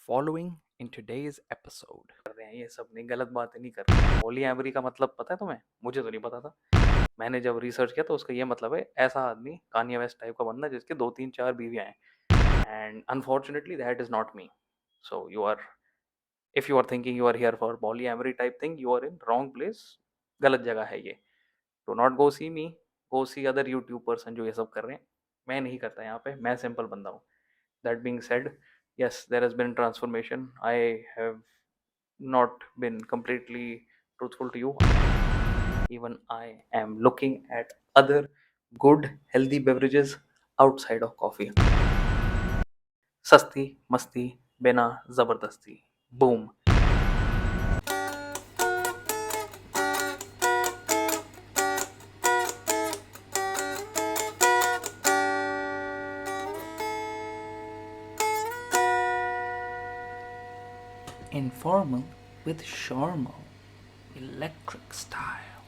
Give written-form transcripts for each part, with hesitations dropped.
following in today's episode कर रहे हैं ये सब नहीं गलत बातें नहीं कर रहे पॉली एमरी का मतलब पता है तुम्हें मुझे तो नहीं पता था मैंने जब रिसर्च किया तो उसका ये मतलब है ऐसा आदमी कान्ये वेस्ट टाइप का बंदा जिसके 2 3 4 बीवियां हैं and unfortunately that is not me so you are if you are thinking you are here for polyamory type thing you are in wrong place गलत जगह है ये do not go see me go see other YouTube person जो ये सब कर रहे हैं मैं नहीं करता यहाँ पे मैं सिंपल बंदा हूँ that being said, yes, there has been transformation. I have not been completely truthful to you. Even I am looking at other good healthy beverages outside of coffee. सस्ती मस्ती बिना जबरदस्ती boom. Informal with Sharma, electric style.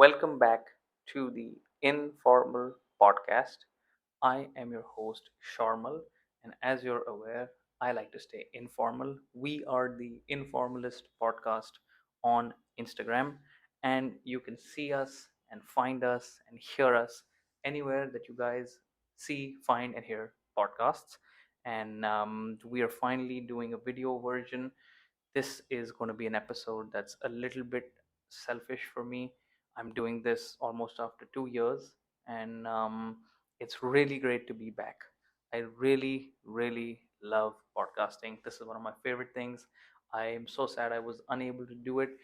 Welcome back to the Informal Podcast. I am your host, Sharmal, and as you're aware, I like to stay informal. We are the Informalist Podcast on Instagram, and you can see us and find us and hear us anywhere that you guys see, find, and hear podcasts. And we are finally doing a video version. This is going to be an episode that's a little bit selfish for me. I'm doing this almost after 2 years, and it's really great to be back. I really, really love podcasting. This is one of my favorite things. I am so sad I was unable to do it.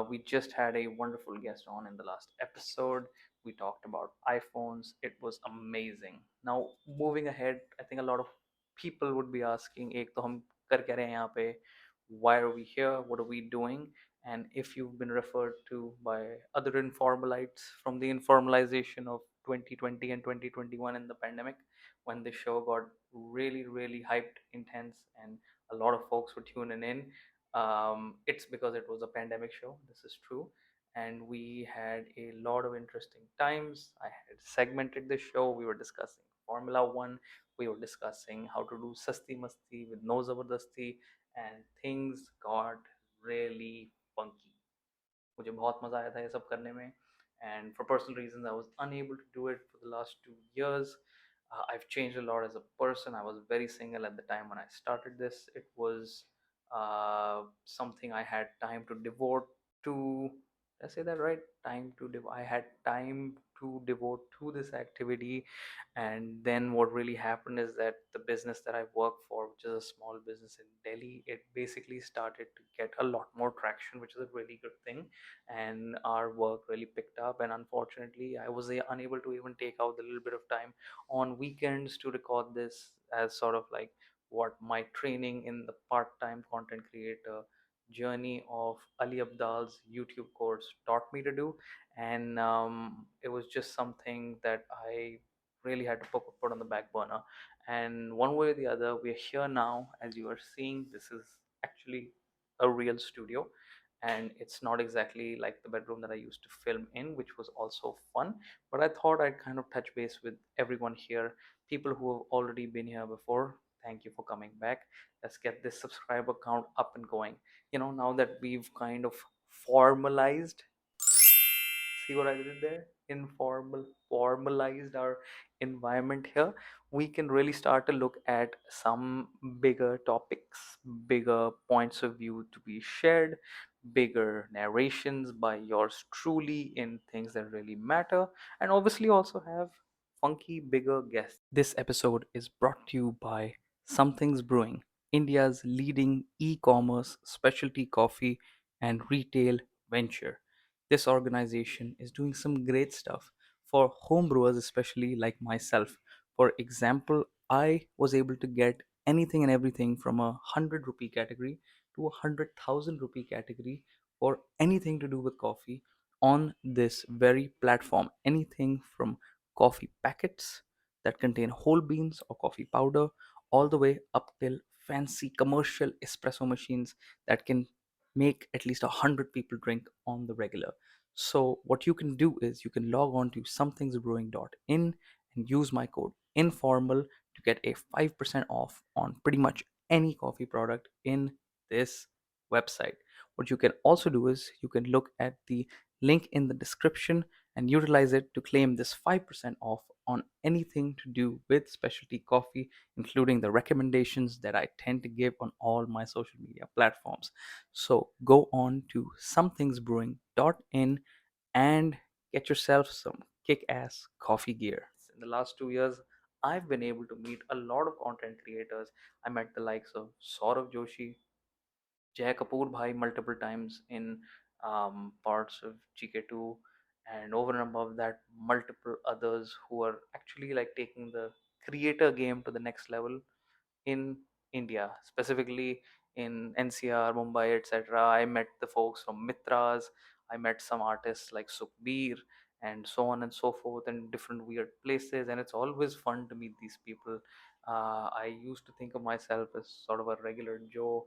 We just had a wonderful guest on in the last episode. We talked about iPhones. It was amazing. Now, moving ahead, I think a lot of people would be asking, एक तो हम कर क्या रहे हैं यहाँ पे? Why are we here? What are we doing? And if you've been referred to by other informalites from the informalization of 2020 and 2021 in the pandemic, when the show got really, really hyped, intense, and a lot of folks were tuning in, it's because it was a pandemic show. This is true. And we had a lot of interesting times. I had segmented the show. We were discussing Formula One. We were discussing how to do Sasti Masti with no Zabardasti, and things got really funky. मुझे बहुत मज़ा आया था ये सब करने में, and for personal reasons I was unable to do it for the last 2 years. I've changed a lot as a person. I was very single at the time when I started this. It was something I had time to devote to. Did I say that right? I had time to devote to this activity. And then what really happened is that the business that I work for, which is a small business in Delhi, it basically started to get a lot more traction, which is a really good thing. And our work really picked up. And unfortunately, I was unable to even take out the little bit of time on weekends to record this, as sort of like what my training in the part-time content creator journey of Ali Abdal's YouTube course taught me to do. And it was just something that I really had to put on the back burner. And one way or the other, we're here now. As you are seeing, this is actually a real studio, and it's not exactly like the bedroom that I used to film in, which was also fun. But I thought I'd kind of touch base with everyone here, people who have already been here before. Thank you for coming back. Let's get this subscriber count up and going. Now that we've kind of formalized, see what I did there? Formalized our environment here. We can really start to look at some bigger topics, bigger points of view to be shared, bigger narrations by yours truly in things that really matter, and obviously also have funky, bigger guests. This episode is brought to you by Something's Brewing, India's leading e commerce specialty coffee and retail venture. This organization is doing some great stuff for home brewers, especially like myself. For example, I was able to get anything and everything from a 100 rupee category to a 100,000 rupee category for anything to do with coffee on this very platform. Anything from coffee packets that contain whole beans or coffee powder, all the way up till fancy commercial espresso machines that can make at least 100 people drink on the regular. So what you can do is you can log on to somethingsbrewing.in and use my code informal to get a 5% off on pretty much any coffee product in this website. What you can also do is you can look at the link in the description and utilize it to claim this 5% off on anything to do with specialty coffee, including the recommendations that I tend to give on all my social media platforms. So go on to somethingsbrewing.in and get yourself some kick ass coffee gear. In the last 2 years, I've been able to meet a lot of content creators. I met the likes of Saurav Joshi, Jay Kapoor Bhai multiple times in parts of GK2, and over and above that, multiple others who are actually like taking the creator game to the next level in India, specifically in NCR, Mumbai, etc. I met the folks from Mitras. I met some artists like Sukhbir and so on and so forth in different weird places, and it's always fun to meet these people. I used to think of myself as sort of a regular Joe,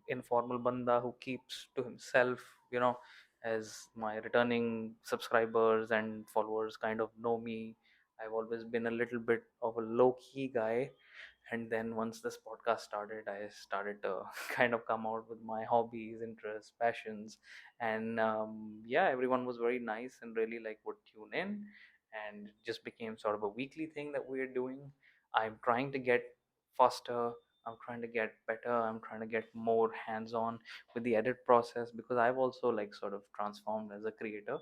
informal banda who keeps to himself, you know, as my returning subscribers and followers kind of know me. I've always been a little bit of a low key guy, and then once this podcast started, I started to kind of come out with my hobbies, interests, passions, and yeah, everyone was very nice and really like would tune in, and it just became sort of a weekly thing that we're doing. I'm trying to get faster, I'm trying to get better, I'm trying to get more hands on with the edit process, because I've also like sort of transformed as a creator,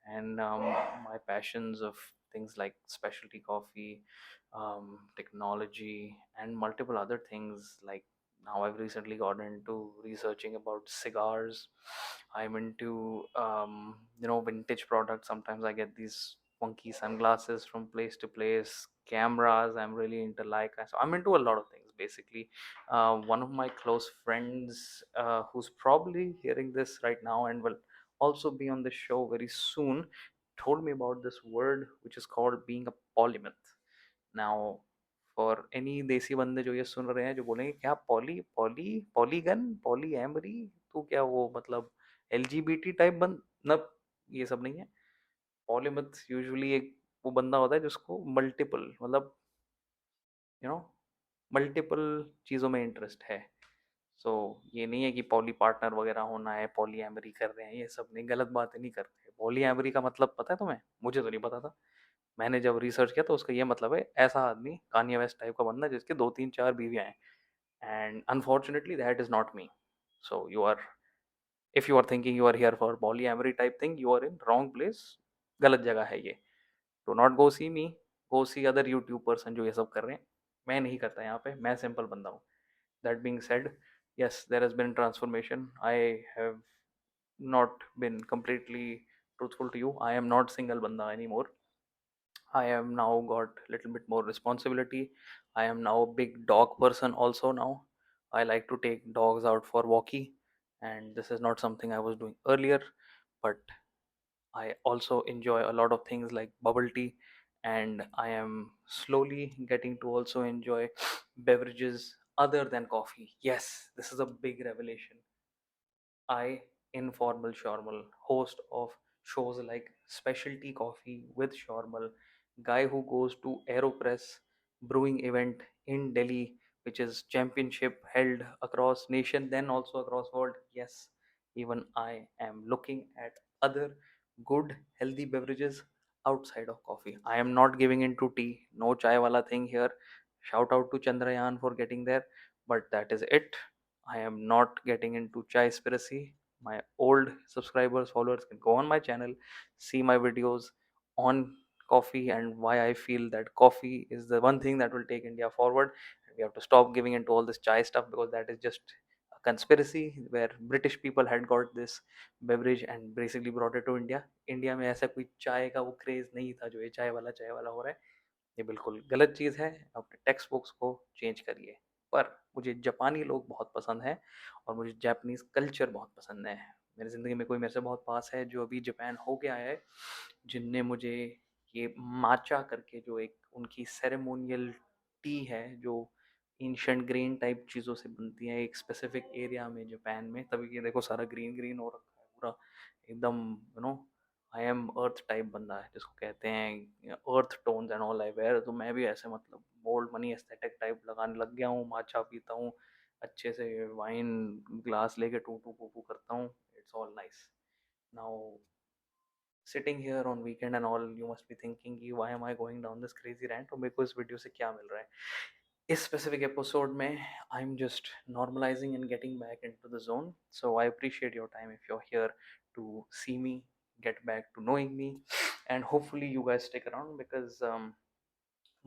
and my passions of things like specialty coffee, technology, and multiple other things. Like now, I've recently gotten into researching about cigars. I'm into vintage products. Sometimes I get these funky sunglasses from place to place. Cameras. I'm really into Leica. So I'm into a lot of things basically. One of my close friends, who's probably hearing this right now and will also be on the show very soon, told me about this word which is called being a polymath. Now for any देसी बंदे जो ये सुन रहे हैं, जो बोलेंगे क्या poly poly polygon poly emery, तो क्या वो मतलब एलजीबीटी टाइप बंद न, ये सब नहीं है। पॉलीमथ यूजुअली एक वो बंदा होता है जिसको मल्टीपल मतलब यू नो मल्टीपल चीज़ों में इंटरेस्ट है। सो ये नहीं है कि पॉली पार्टनर वगैरह होना है, पॉली एमरी कर रहे हैं, ये सब नहीं, गलत बातें नहीं करते। पॉली एमरी का मतलब पता है तुम्हें? मुझे तो नहीं पता था। मैंने जब रिसर्च किया तो उसका ये मतलब है ऐसा आदमी कान्ये वेस्ट टाइप का बंदा जिसके 2 3 4 बीवियां हैं, and unfortunately that is not me. So you are, if you are thinking you are here for polyamory type thing, you are in wrong place. गलत जगह है ये। Do not go see me, go see other YouTube person जो ये सब कर रहे हैं। मैं नहीं करता यहाँ पे, मैं सिंपल बंदा हूँ। That being said, yes, there has been transformation. I have not been completely truthful to you. I am not single banda anymore. I am now got little bit more responsibility. I am now a big dog person also now. I like to take dogs out for walkie, and this is not something I was doing earlier, but I also enjoy a lot of things like bubble tea, and I am slowly getting to also enjoy beverages other than coffee. Yes, this is a big revelation. I, Informal Shormal, host of shows like Specialty Coffee with Shormal, guy who goes to Aeropress brewing event in Delhi, which is championship held across nation, then also across world. Yes, even I am looking at other good healthy beverages outside of coffee. I am not giving into tea, no chai wala thing here. Shout out to Chandrayaan for getting there, but that is it. I am not getting into chai spiracy. My old subscribers, followers can go on my channel, see my videos on coffee and why I feel that coffee is the one thing that will take India forward. And we have to stop giving into all this chai stuff, because that is just a conspiracy where British people had got this beverage and basically brought it to India. India में ऐसा कोई चाय का वो craze नहीं था जो ये चाय वाला हो रहा है। ये बिल्कुल गलत चीज़ है। अपने टेक्स्ट बुक्स को चेंज करिए। पर मुझे जापानी लोग बहुत पसंद हैं और मुझे जापानीज़ कल्चर बहुत पसंद है। मेरी ज़िंदगी में कोई मेरे से बहुत पास है जो अभी जापान हो के आया है, जिनने मुझे ये माचा करके जो एक उनकी सेरेमोनियल टी है, जो एंशिएंट ग्रेन टाइप चीज़ों से बनती है एक स्पेसिफिक एरिया में जापान में, तभी ये देखो सारा ग्रीन ग्रीन हो रखा है पूरा एकदम, आई एम अर्थ टाइप बंदा है जिसको कहते हैं earth tones and all eyewear. तो मैं भी ऐसे मतलब ओल्ड मनी एस्थेटिक टाइप लगाने लग गया हूँ, माचा पीता हूँ, अच्छे से वाइन ग्लास लेके टू टू पू पू करता हूँ, it's all nice. Now sitting here on weekend and all, you must be thinking कि why am I going down this crazy rant, और मेरे को इस वीडियो से क्या मिल रहा है. इस स्पेसिफिक एपिसोड में I am just normalising and getting back into the zone. So I appreciate your time if you are here to see me, get back to knowing me, and hopefully you guys stick around because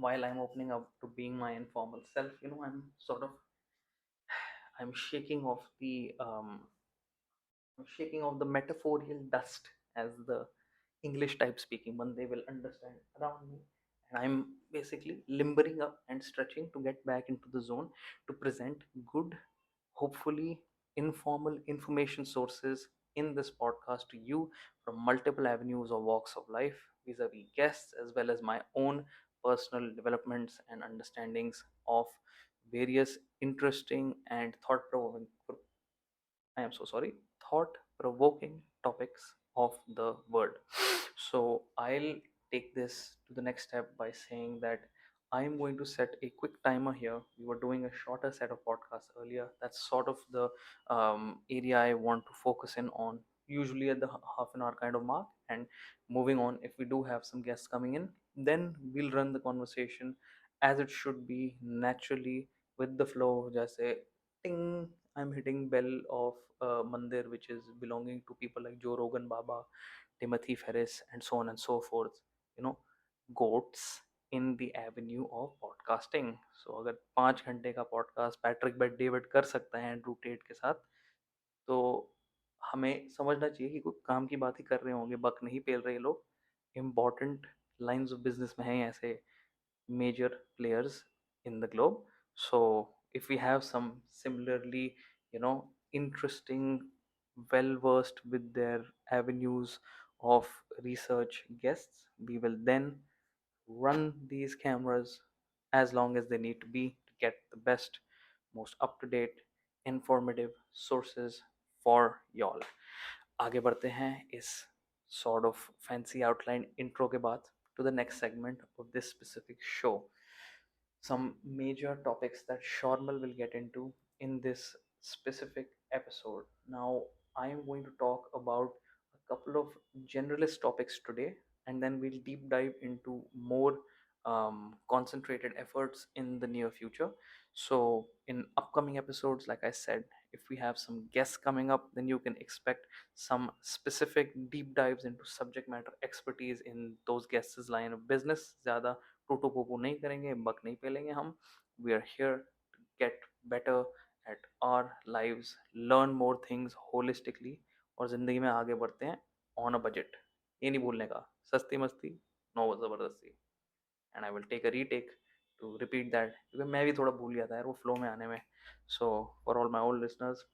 while I'm opening up to being my informal self, I'm shaking off the metaphorial dust, as the English type speaking bande will understand around me. And I'm basically limbering up and stretching to get back into the zone to present good, hopefully informal information sources in this podcast to you from multiple avenues or walks of life, vis-a-vis guests, as well as my own personal developments and understandings of various interesting and I am so sorry, thought provoking topics of the world. So I'll take this to the next step by saying that I am going to set a quick timer here. We were doing a shorter set of podcasts earlier. That's sort of the area I want to focus in on, usually at the half an hour kind of mark. And moving on, if we do have some guests coming in, then we'll run the conversation as it should be, naturally, with the flow. Just say, ting, I'm hitting bell of a mandir which is belonging to people like Joe Rogan Baba, Timothy Ferris, and so on and so forth. You know, goats in the avenue of podcasting. So अगर 5 घंटे का podcast Patrick बेट David कर सकता है Andrew Tate के साथ, तो हमें समझना चाहिए कि कोई काम की बात ही कर रहे होंगे, बक नहीं पेल रहे लोग. इम्पॉर्टेंट लाइंस ऑफ बिजनेस में हैं ऐसे major players in the globe. So if we have some similarly, interesting, well versed with their avenues of research guests, we will then run these cameras as long as they need to be to get the best, most up to date, informative sources for y'all. आगे बढ़ते हैं इस sort of fancy outline intro के बाद to the next segment of this specific show. Some major topics that Shormal will get into in this specific episode. Now, I am going to talk about a couple of generalist topics today, and then we'll deep dive into more concentrated efforts in the near future. So, in upcoming episodes, like I said, if we have some guests coming up, then you can expect some specific deep dives into subject matter expertise in those guests' line of business. ज़्यादा टूटू पोपू नहीं करेंगे, बक नहीं पेलेंगे हम. We are here to get better at our lives, learn more things holistically, और ज़िंदगी में आगे बढ़ते हैं ऑन अ बजट. ये नहीं भूलने का, सस्ती मस्ती, नो ज़बरदस्ती. And I will take a retake to repeat that, क्योंकि मैं भी थोड़ा भूल गया था यार वो फ्लो में आने में. So for all my old listeners,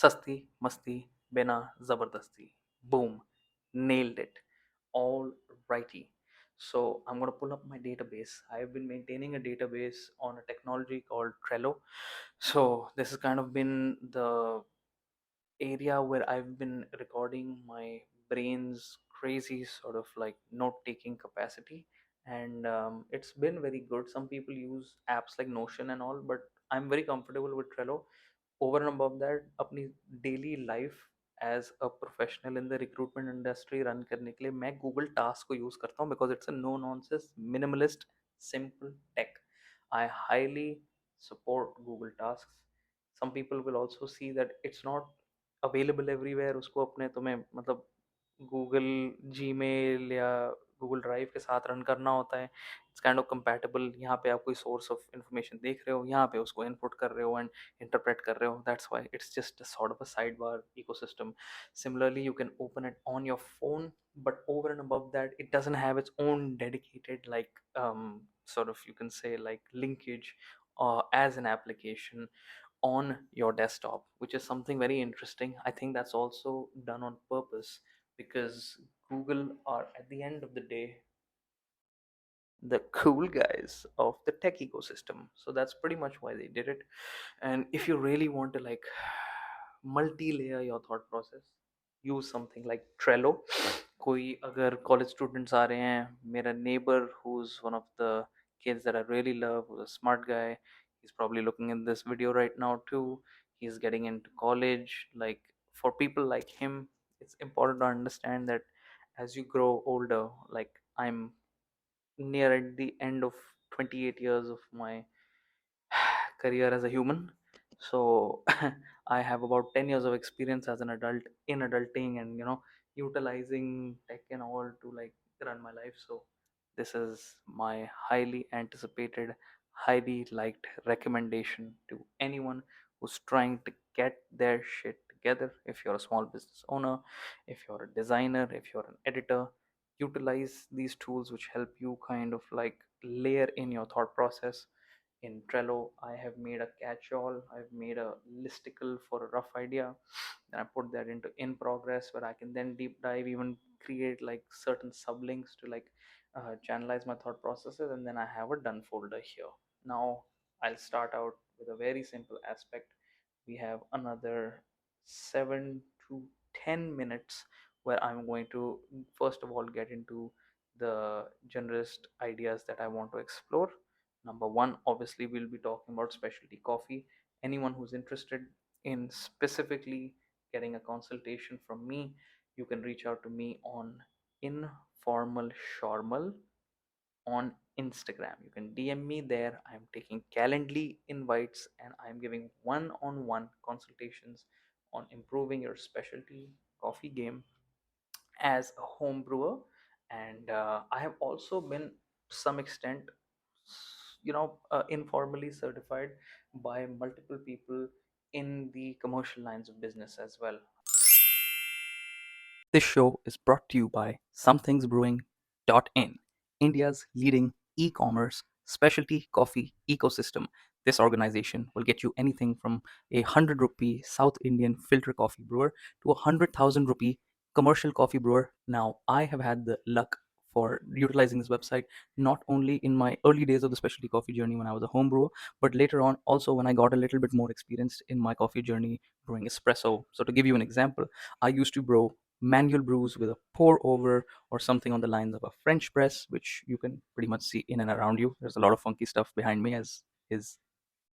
सस्ती मस्ती बिना ज़बरदस्ती. Boom, nailed it. All righty. So I'm going to pull up my database. I've been maintaining a database on a technology called Trello. So this has kind of been the area where I've been recording my brain's crazy sort of like note taking capacity. And it's been very good. Some people use apps like Notion and all, but I'm very comfortable with Trello. Over and above that, अपनी daily life as a professional in the recruitment industry run करने के लिए मैं Google task को use करता हूँ, because it's a no nonsense minimalist simple tech. I highly support Google Task. Some people will also see that it's not available everywhere. उसको अपने तुम्हें मतलब गूगल जीमेल या गूगल ड्राइव के साथ रन करना होता है. It's kind of compatible. यहाँ पे आप कोई सोर्स ऑफ इंफॉर्मेशन देख रहे हो, यहाँ पे उसको इनपुट कर रहे हो एंड interpret कर रहे हो. That's why it's just a sort of a sidebar ecosystem. Similarly, you can open it on your phone, but over and above that, it doesn't have its own dedicated like sort of, you can say, like linkage as an application on your desktop, which is something very interesting. I think that's also done on purpose because Google are, at the end of the day, the cool guys of the tech ecosystem. So that's pretty much why they did it. And if you really want to like multi-layer your thought process, use something like Trello. कोई अगर college students आ रहे हैं, मेरा neighbor who's one of the kids that I really love, who's a smart guy. He's probably looking at this video right now too. He's getting into college. Like, for people like him, it's important to understand that as you grow older, like I'm near at the end of 28 years of my career as a human. So I have about 10 years of experience as an adult in adulting, and utilizing tech and all to like run my life. So this is my highly anticipated, highly liked recommendation to anyone who's trying to get their shit together. If you're a small business owner, if you're a designer, if you're an editor, utilize these tools which help you kind of like layer in your thought process. In Trello, I have made a catch-all. I've made a listicle for a rough idea. Then I put that into in progress, where I can then deep dive, even create like certain sublinks to like channelize my thought processes, and then I have a done folder here. Now I'll start out with a very simple aspect. We have another 7 to 10 minutes where I'm going to first of all get into the generalist ideas that I want to explore. Number one, obviously, we'll be talking about specialty coffee. Anyone who's interested in specifically getting a consultation from me, you can reach out to me on informal shormal on Instagram. You can DM me there. I'm taking Calendly invites, and I'm giving one-on-one consultations on improving your specialty coffee game as a home brewer. And I have also been to some extent informally certified by multiple people in the commercial lines of business as well. This show is brought to you by somethingsbrewing.in, India's leading e-commerce specialty coffee ecosystem. This organization will get you anything from a 100 rupee South Indian filter coffee brewer to a 100,000 rupee commercial coffee brewer. Now, I have had the luck for utilizing this website not only in my early days of the specialty coffee journey when I was a home brewer, but later on also when I got a little bit more experienced in my coffee journey brewing espresso. So, to give you an example, I used to brew manual brews with a pour over or something on the lines of a French press, which you can pretty much see in and around you. There's a lot of funky stuff behind me, as is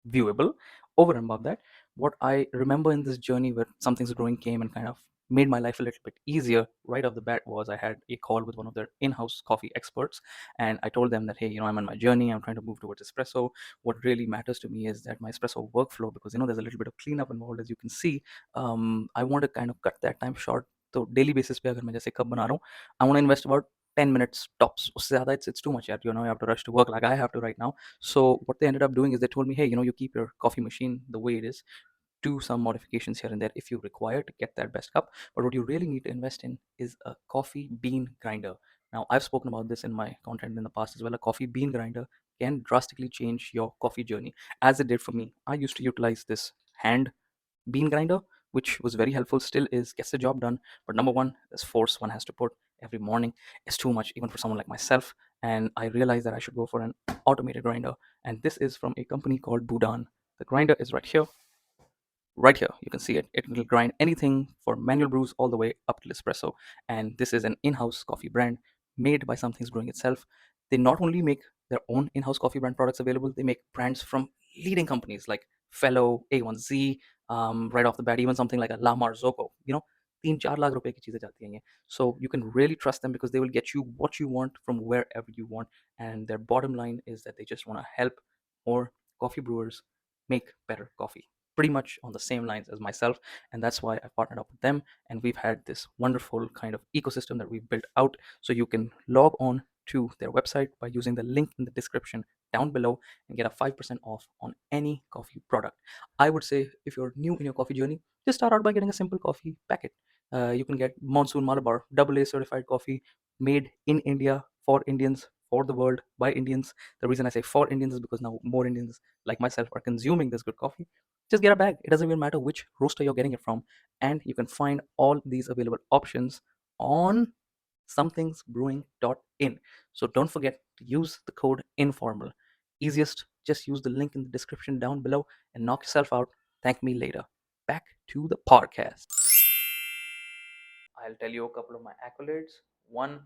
viewable. Over and above that, what I remember in this journey where something's growing came and kind of made my life a little bit easier right off the bat was I had a call with one of their in-house coffee experts, and I told them that, hey, I'm on my journey, I'm trying to move towards espresso. What really matters to me is that my espresso workflow, because there's a little bit of cleanup involved, as you can see. I want to kind of cut that time short. तो daily basis पे अगर मैं जैसे cup बना रहा हूँ, I want to invest about 10 minutes tops. उससे ज़्यादा it's too much यार. You have to rush to work like I have to right now. So what they ended up doing is they told me, hey, you keep your coffee machine the way it is. Do some modifications here and there if you require to get that best cup. But what you really need to invest in is a coffee bean grinder. Now, I've spoken about this in my content in the past as well. A coffee bean grinder can drastically change your coffee journey, as it did for me. I used to utilize this hand bean grinder, which was very helpful, still is, gets the job done. But number one, this force one has to put every morning is too much, even for someone like myself. And I realized that I should go for an automated grinder. And this is from a company called Budan. The grinder is right here. Right here, you can see it. It will grind anything for manual brews all the way up to espresso. And this is an in-house coffee brand made by Something's Brewing itself. They not only make their own in-house coffee brand products available, they make brands from leading companies like Fellow, A1Z, right off the bat, even something like a La Marzocco. 3-4 lakh रुपए की चीजें जाती हैं ये. So you can really trust them because they will get you what you want from wherever you want. And their bottom line is that they just want to help more coffee brewers make better coffee, pretty much on the same lines as myself. And that's why I partnered up with them. And we've had this wonderful kind of ecosystem that we've built out. So you can log on to their website by using the link in the description down below and get a 5% off on any coffee product. I would say if you're new in your coffee journey, just start out by getting a simple coffee packet. You can get Monsoon Malabar AA certified coffee made in India for Indians, for the world, by Indians. The reason I say for Indians is because now more Indians like myself are consuming this good coffee. Just get a bag. It doesn't even matter which roaster you're getting it from. And you can find all these available options on somethingsbrewing.in. So don't forget to use the code informal. Easiest, just use the link in the description down below and knock yourself out. Thank me later. Back to the podcast. I'll tell you a couple of my accolades. One,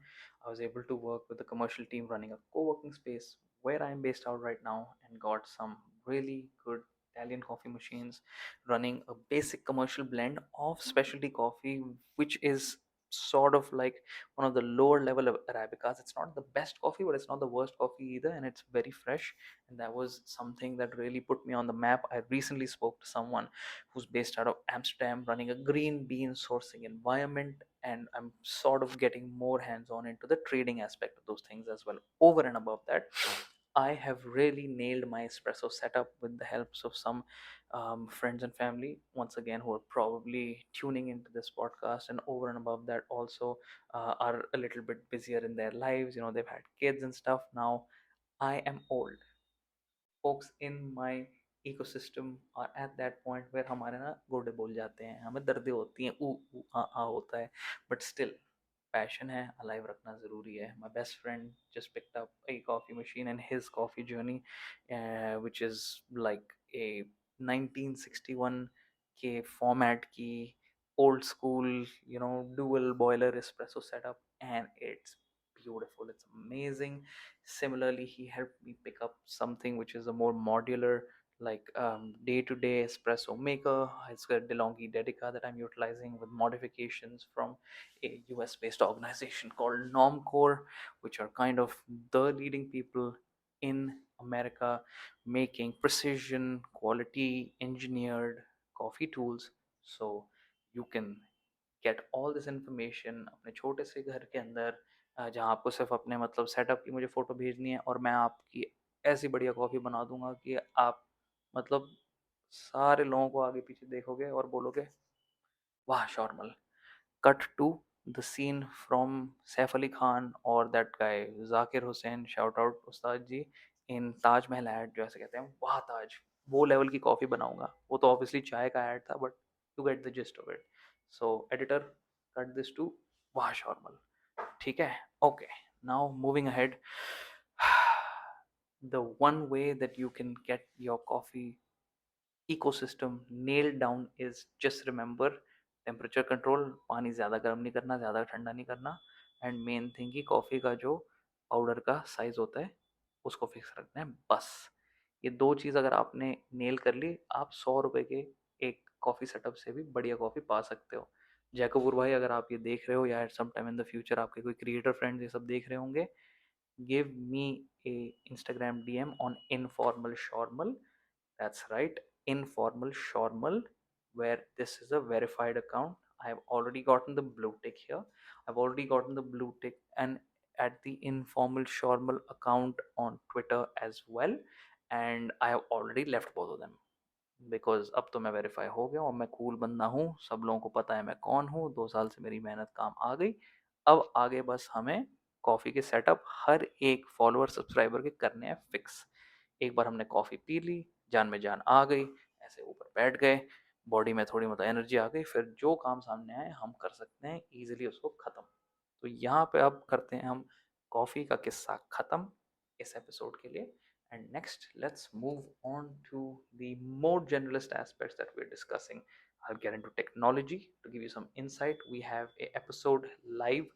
I was able to work with the commercial team running a co working space where I'm based out right now and got some really good Italian coffee machines running a basic commercial blend of specialty coffee, which is sort of like one of the lower level of Arabicas. It's not the best coffee, but it's not the worst coffee either, and it's very fresh. And that was something that really put me on the map. I recently spoke to someone who's based out of Amsterdam, running a green bean sourcing environment, and I'm sort of getting more hands on into the trading aspect of those things as well. Over and above that, I have really nailed my espresso setup with the helps of some friends and family, once again, who are probably tuning into this podcast. And over and above that, also are a little bit busier in their lives. You know, they've had kids and stuff. Now, I am old. Folks in my ecosystem are at that point where हमारे ना गोडे बोल जाते हैं, हमें दर्दें होती हैं, ऊ आ होता है, but still passion है, alive रखना ज़रूरी है. My best friend just picked up a coffee machine and his coffee journey, which is like a 1961 के format की old school, you know, dual boiler espresso setup, and it's beautiful, it's amazing. Similarly, he helped me pick up something which is a more modular, like day-to-day espresso maker. It's got DeLonghi Dedica that I'm utilizing with modifications from a US-based organization called Normcore, which are kind of the leading people in America making precision, quality, engineered coffee tools. So you can get all this information अपने छोटे से घर के अंदर, जहाँ आपको सिर्फ अपने मतलब सेटअप की मुझे फ़ोटो भेजनी है और मैं आपकी ऐसी बढ़िया कॉफ़ी बना दूंगा कि आप मतलब सारे लोगों को आगे पीछे देखोगे और बोलोगे वाह शॉर्मल. Cut to the scene from Saif Ali Khan or that guy Zakir Hussain, shout out Ustad ji, in Taj Mahal ad, जो ऐसे कहते हैं वाह ताज, वो लेवल की कॉफ़ी बनाऊंगा. वो तो ऑब्वियसली चाय का ऐड था, but you get the gist of it. So editor, cut this to वाह शॉर्मल. ठीक है. Okay, now moving ahead. The one way that you can get your coffee ecosystem nailed down is just remember temperature control. पानी ज़्यादा गर्म नहीं करना, ज़्यादा ठंडा नहीं करना, एंड मेन थिंग कि कॉफ़ी का जो पाउडर का साइज़ होता है उसको फिक्स रखना है बस. ये दो चीज़ अगर आपने नेल कर ली, आप 100 रुपए के एक कॉफ़ी सेटअप से भी बढ़िया कॉफ़ी पा सकते हो. जैकबुर भाई, अगर आप ये देख रहे हो या some time in the future आपके कोई क्रिएटर फ्रेंड्स ये सब देख रहे होंगे, give me a Instagram DM on informal shormal. That's right, informal Shormal, where this is a verified account. I have already gotten the blue tick here. I've already gotten the blue tick and at the informal Shormal account on Twitter as well. And I have already left both of them. Because अब तो मैं verify हो गया और मैं cool बंदा हूँ, सब लोगों को पता है मैं कौन हूँ. 2 साल से मेरी मेहनत काम आ गई. अब आगे बस हमें कॉफ़ी के सेटअप हर एक फॉलोअर सब्सक्राइबर के करने हैं फिक्स. एक बार हमने कॉफ़ी पी ली, जान में जान आ गई, ऐसे ऊपर बैठ गए, बॉडी में थोड़ी मतलब एनर्जी आ गई, फिर जो काम सामने आए हम कर सकते हैं ईजिली उसको ख़त्म. तो यहाँ पे अब करते हैं हम कॉफ़ी का किस्सा ख़त्म इस एपिसोड के लिए. And next, let's move on to the more generalist aspects that we're discussing. I'll get into technology to give you some insight. We have a episode live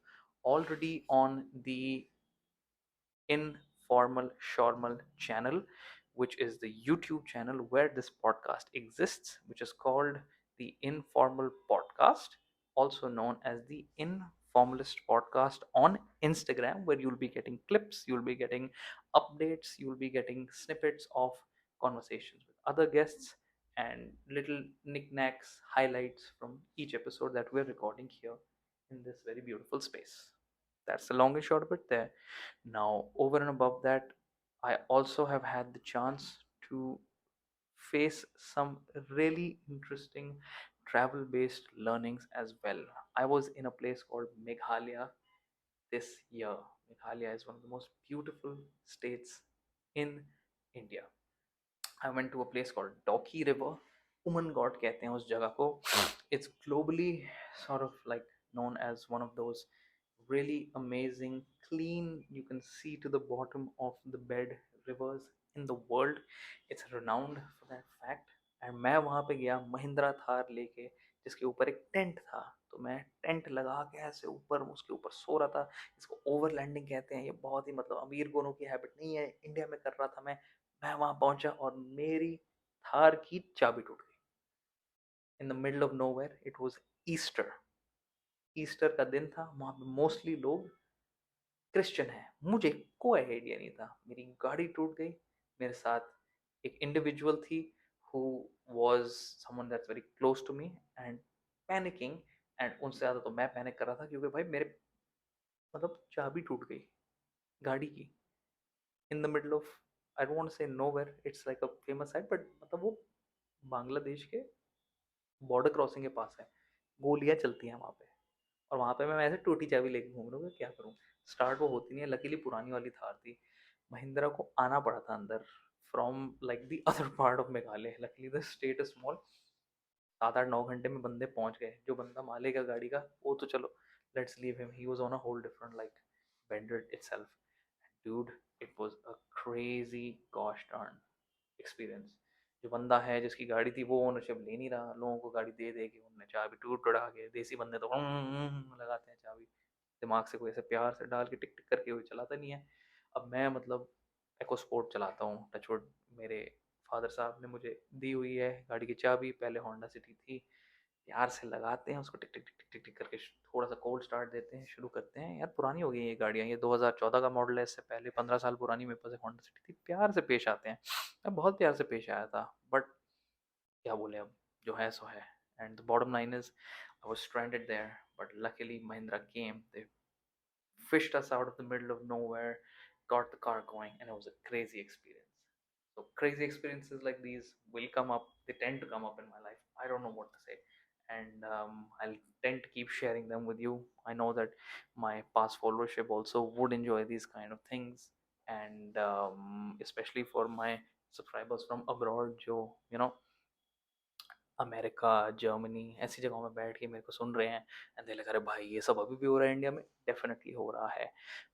already on the Informal Shormal channel, which is the YouTube channel where this podcast exists, which is called the Informal Podcast, also known as the Informalist Podcast on Instagram, where you'll be getting clips, you'll be getting updates, you'll be getting snippets of conversations with other guests and little knickknacks, highlights from each episode that we're recording here in this very beautiful space. That's the long and short of it there. Now, over and above that, I also have had the chance to face some really interesting travel based learnings as well. I was in a place called Meghalaya this year. Meghalaya is one of the most beautiful states in India. I went to a place called Doki River. Woman God कहते हैं उस जगह को. It's globally sort of like known as one of those really amazing, clean, you can see to the bottom of the bed rivers in the world. It's renowned for that fact. And मैं वहाँ पे गया महिंद्रा थार लेके जिसके ऊपर एक tent था। तो मैं टेंट लगा के ऐसे ऊपर उसके ऊपर सो रहा था। इसको ओवरलैंडिंग कहते हैं। ये बहुत ही मतलब अमीर गोनों की हैबिट नहीं है, इंडिया में कर रहा था मैं वहां पहुंचा और मेरी थार की चाबी टूट गई इन the middle of nowhere. It was Easter. Easter का दिन था। वहां पे मोस्टली लोग क्रिश्चियन है। मुझे कोई आइडिया नहीं था। मेरी गाड़ी टूट गई। मेरे साथ एक इंडिविजुअल थी who was someone that's very close to me and panicking. And उनसे ज़्यादा तो मैं पैनिक कर रहा था क्योंकि भाई मेरे मतलब चाबी टूट गई गाड़ी की in the middle of, I don't want to say nowhere, it's like a famous site but मतलब वो बांग्लादेश के बॉर्डर क्रॉसिंग के पास है। गोलियां चलती हैं वहाँ पे। और वहाँ पे मैं ऐसे टूटी चाबी लेके घूम रहा हूँ, क्या करूँ। स्टार्ट वो होती नहीं है। लकीली पुरानी वाली थार थी। महिंद्रा को आना पड़ा था अंदर from like the other part of Meghalaya. Luckily the state is small. 7 8 9 घंटे में बंदे पहुंच गए। जो बंदा मालिक है गाड़ी का वो तो चलो let's leave him, he was on a whole different like vendor itself. dude, it was a crazy gosh darn experience. जो बंदा है जिसकी गाड़ी थी वो ओनरशिप ले नहीं रहा, लोगों को गाड़ी दे दे के उनने चाबी टूट टुड़ा के, देसी बंदे तो लगाते हैं चाबी दिमाग से, कोई ऐसे प्यार से डाल के टिक टिक करके कोई चलाता नहीं है। अब मैं मतलब एको स्पोर्ट चलाता हूँ टचवुड। मेरे फादर साहब ने मुझे दी हुई है गाड़ी की चाबी। पहले होंडा सिटी थी। प्यार से लगाते हैं उसको, टिक टिक टिक टिक टिक टिक करके थोड़ा सा कोल्ड स्टार्ट देते हैं, शुरू करते हैं। यार पुरानी हो गई ये गाड़ियाँ, ये 2014 का मॉडल है। इससे पहले 15 साल पुरानी मेरे पास एक होंडा सिटी थी। प्यार से पेश आते हैं। मैं बहुत प्यार से पेश आया था बट क्या बोले, अब जो है सो है। And the bottom line is I was stranded there but luckily Mahindra came, they fished us out of the middle of nowhere, got the car going, and it was a crazy experience. So crazy experiences like these will come up. They tend to come up in my life. I don't know what to say, and I'll tend to keep sharing them with you. I know that my past followership also would enjoy these kind of things, and especially for my subscribers from abroad, जो America, Germany ऐसी जगहों में बैठ के मेरे को सुन रहे हैं एंड दे लाइक अरे भाई ये सब अभी भी हो रहा है इंडिया में। डेफिनेटली हो रहा है।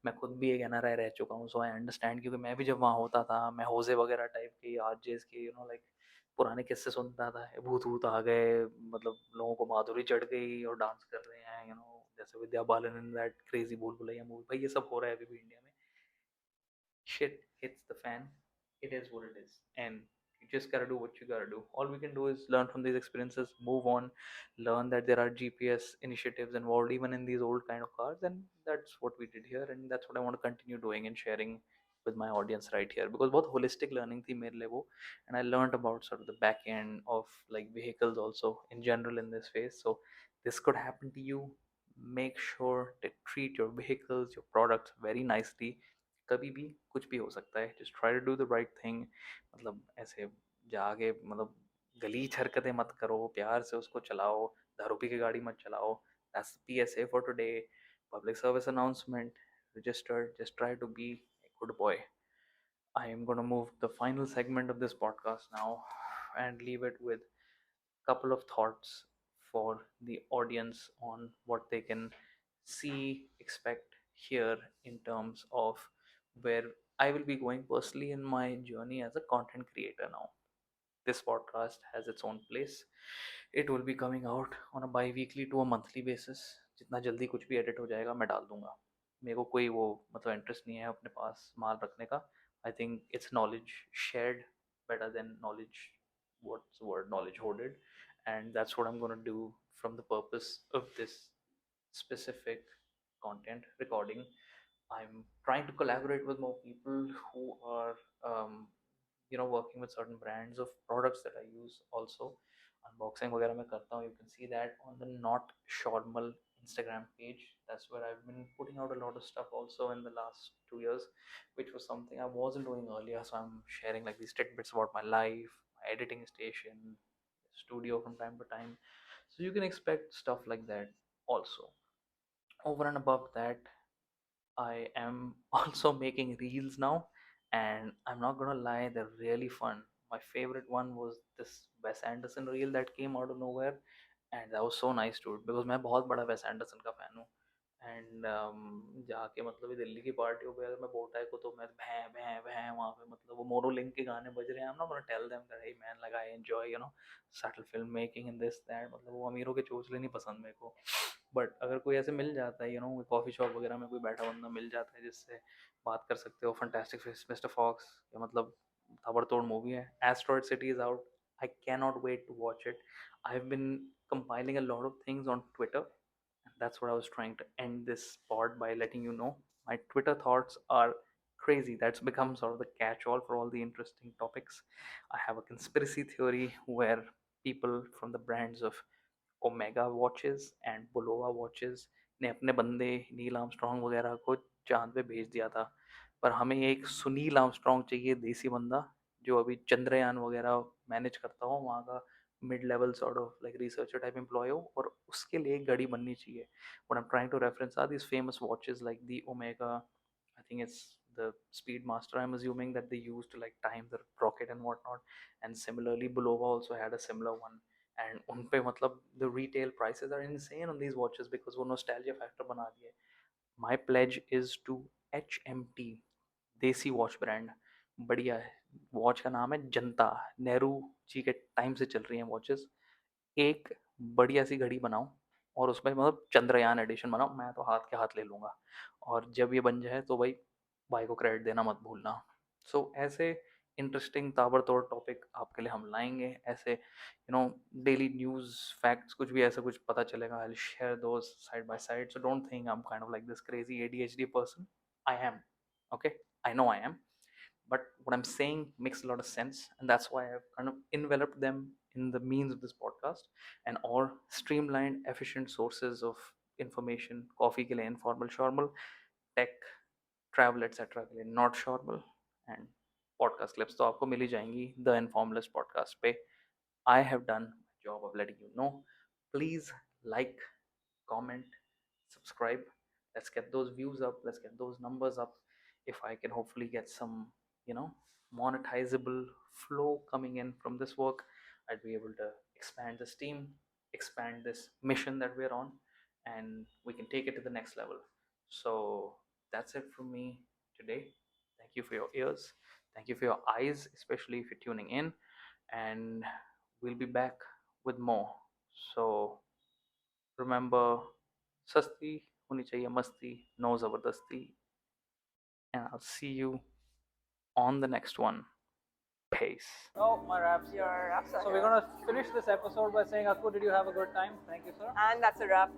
मैं खुद भी एक एनआरआई रह चुका हूँ, सो आई अंडरस्टैंड। क्योंकि मैं भी जब वहाँ होता था, मैं होजे वगैरह टाइप के, आरजेस के, लाइक पुराने किस्से सुनता था। भूत भूत आ गए, मतलब लोगों को माधुरी चढ़ गई और डांस कर रहे हैं, जैसे Vidya Balan in that crazy भूल भुलैया मूवी। भाई ये सब हो रहा है अभी भी इंडिया में। Shit hits the fan, it is what it is. And you just gotta do what you gotta do. All we can do is learn from these experiences, move on, learn that there are GPS initiatives involved even in these old kind of cars. And that's what we did here. And that's what I want to continue doing and sharing with my audience right here. Because both holistic learning थी मेरे लिए वो, and I learned about sort of the back end of like vehicles also in general in this phase. So this could happen to you. Make sure to treat your vehicles, your products very nicely. कभी भी कुछ भी हो सकता है। Just try to do the right thing. मतलब ऐसे जाके मतलब गलीच हरकतें मत करो, प्यार से उसको चलाओ। दारू पी के गाड़ी मत चलाओ। That's PSA for today. Public service announcement registered. Just try to be a good boy. I am going to move the final segment of this podcast now and leave it with couple of thoughts for the audience on what they can see, expect, hear in terms of where I will be going personally in my journey as a content creator now. This podcast has its own place. It will be coming out on a bi-weekly to a monthly basis. जितना जल्दी कुछ भी edit हो जाएगा मैं डाल दूंगा। मेरे को कोई वो मतलब इंटरेस्ट नहीं है अपने पास माल रखने का। I think it's knowledge shared better than knowledge, what's the word, knowledge hoarded. And that's what I'm going to do from the purpose of this specific content recording. I'm trying to collaborate with more people who are, working with certain brands of products that I use also. Unboxing वगैरह मैं करता हूँ. You can see that on the Not Shormal Instagram page. That's where I've been putting out a lot of stuff also in the last 2 years, which was something I wasn't doing earlier. So I'm sharing like these tidbits about my life, my editing station, studio from time to time. So you can expect stuff like that also. Over and above that, I am also making reels now, and I'm not gonna lie, they're really fun. My favorite one was this Wes Anderson reel that came out of nowhere, and that was so nice, dude. Because मैं बहुत बड़ा Wes Anderson का fan हूँ. And जाके मतलब ये दिल्ली की पार्टियों पे अगर मैं बोटा को तो मैं भैं भैं भैं वहाँ पे मतलब वो मोनोलिंक के गाने बज रहे हैं, I'm not gonna tell them that hey man like I enjoy subtle film making and this that, मतलब वो अमीरों के चोचले नहीं पसंद मेरे को। बट अगर कोई ऐसे मिल जाता है कॉफ़ी शॉप वगैरह में कोई बैठा बंदा मिल जाता है जिससे बात कर सकते हो, फंटास्टिक मिस्टर फॉक्स या मतलब ताबड़तोड़ मूवी है, asteroid city is out, I can not wait to watch it. I have been compiling a lot of things on Twitter, that's what I was trying to end this pod by letting you know. My Twitter thoughts are crazy. That's become sort of the catch all for all the interesting topics. I have a conspiracy theory where people from the brands of Omega watches and Bulova watches ने अपने बंदे Neil Armstrong वगैरह को चांद पे भेज दिया था, पर हमें एक सुनील आर्मस्ट्रॉन्ग चाहिए, देसी बंदा जो अभी चंद्रयान वगैरह मैनेज करता हो, वहाँ का mid level sort of like researcher type employ हो, और उसके लिए एक घड़ी बननी चाहिए। What I am trying to reference are these famous watches like the Omega, I think it's the Speedmaster. I'm assuming that they used to like time the rocket and whatnot. And similarly, Bulova also had a similar one. And उन पे मतलब the retail prices are insane on these watches because वो nostalgia factor बना दिए। My pledge is to HMT, देसी watch brand, बढ़िया है। Watch का नाम है जनता, नेहरू जी के टाइम से चल रही हैं वॉचेस। एक बढ़िया सी घड़ी बनाओ और उसमें मतलब चंद्रयान एडिशन बनाओ, मैं तो हाथ के हाथ ले लूँगा। और जब ये बन जाए तो भाई को क्रेडिट देना मत भूलना। सो ऐसे इंटरेस्टिंग ताबड़तोड़ टॉपिक आपके लिए हम लाएंगे, ऐसे डेली न्यूज़ फैक्ट्स कुछ भी ऐसा कुछ पता चलेगा, I will share those side by side. So don't think I am kind of like this crazy ADHD person. I am, okay, I know I am, but what I'm saying makes a lot of sense, and that's why I've kind of enveloped them in the means of this podcast and all streamlined efficient sources of information, coffee के लिए informal shormal, tech, travel etc के लिए not shormal, and podcast clips तो आपको मिल ही जाएंगी the informalist podcast पे। I have done my job of letting you know. Please like, comment, subscribe. Let's get those views up. Let's get those numbers up. If I can hopefully get some, monetizable flow coming in from this work, I'd be able to expand this team, expand this mission that we're on, and we can take it to the next level. So that's it from me today. Thank you for your ears. Thank you for your eyes, especially if you're tuning in. And we'll be back with more. So remember, सस्ती होनी चाहिए मस्ती, no ज़बरदस्ती, and I'll see you on the next one. Peace. Oh, my raps. Your raps are So we're here. gonna finish this episode by saying, Akku, did you have a good time? Thank you, sir. And that's a wrap.